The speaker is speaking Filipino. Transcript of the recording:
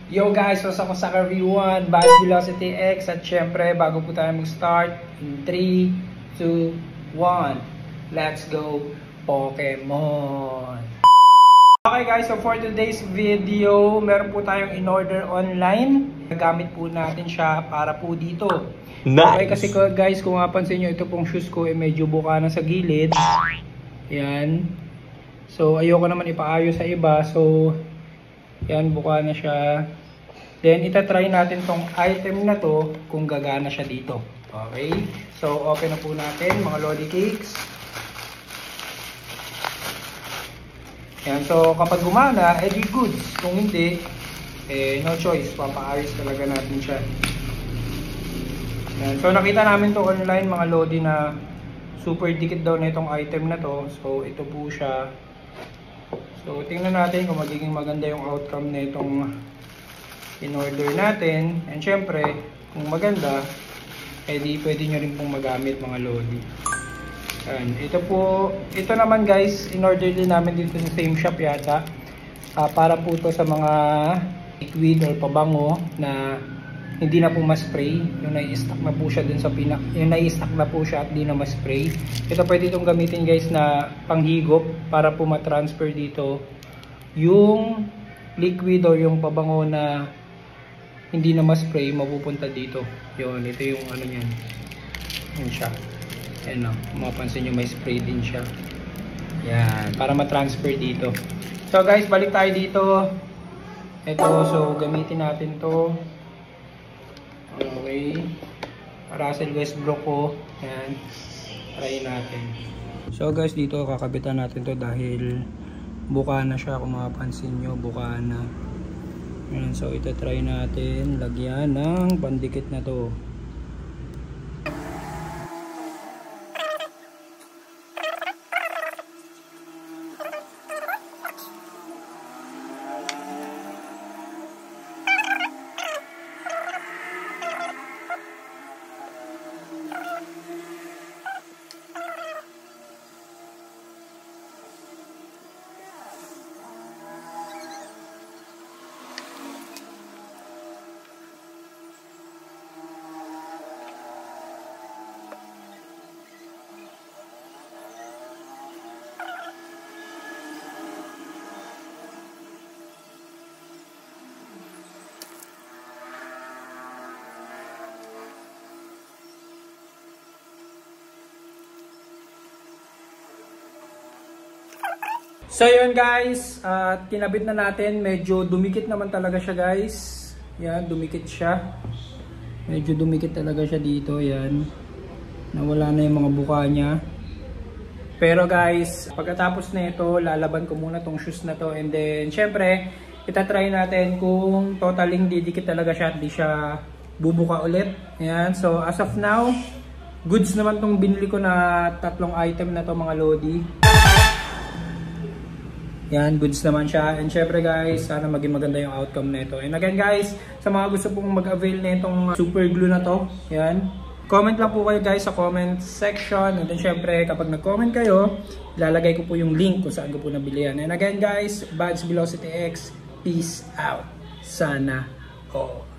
Yo guys, what's up sa everyone? Bad Velocity X at syempre bago po tayo mag-start in 3, 2, 1 let's go Pokemon! Okay guys, so for today's video meron po tayong in-order online. Gagamit po natin siya para po dito. Nice. Okay, kasi guys kung mapansin nyo, ito pong shoes ko medyo buka na sa gilid. Yan. So ayoko naman ipaayos sa iba, so yan, buka na siya. Then, itatry natin tong item na to kung gagana siya dito. Okay? So, open na po natin mga lolly cakes. Yan. So, kapag gumana, edi goods. Kung hindi, no choice. Papaayos talaga natin siya. Yan. So, nakita namin to online mga lodi na super dikit daw na itong item na to. So, ito po siya. So, tingnan natin kung magiging maganda yung outcome na itong in-order natin. And syempre, kung maganda, edi pwede nyo rin pong magamit mga lodi. And ito naman guys, in-order din namin dito sa same shop yata. Para po to sa mga liquid or pabango na hindi na po ma-spray. Yung nai-stock na po siya dun sa yung nai-stock na po siya at di na ma-spray. Ito pwede itong gamitin guys na panghigop para po ma-transfer dito yung liquid o yung pabango na hindi na ma-spray, mapupunta dito. Yun, ito yung ano niyan. Yan siya. Ayan o, mapansin nyo may spray din siya. Yan, para ma-transfer dito. So guys, balik tayo dito. Ito, so gamitin natin to. Okay, Russell Westbrook ko. Ayan, try natin. So guys, dito kakabitan natin to dahil buka na siya. Kung mapapansin nyo, buka na. Ayan, so ito try natin lagyan ng pandikit na to. So yun guys, kinabit na natin. Medyo dumikit naman talaga siya guys. Yan, dumikit siya. Medyo dumikit talaga siya dito. Yan, nawala na yung mga buka niya. Pero guys, pagkatapos na ito, lalaban ko muna tong shoes na to. And then syempre, itatry natin kung totaling didikit talaga siya at di siya bubuka ulit. Yan, so as of now, goods naman tong binili ko na tatlong item na to mga lodi. Yan, goods naman siya. And syempre guys, sana maging maganda yung outcome nito. And again guys, sa mga gusto pong mag-avail na itong super glue na to, yan, comment lang po kayo guys sa comment section. And then syempre, kapag nag-comment kayo, ilalagay ko po yung link kung saan ko po nabili yan. And again guys, Bad Velocity X, peace out. Sana all.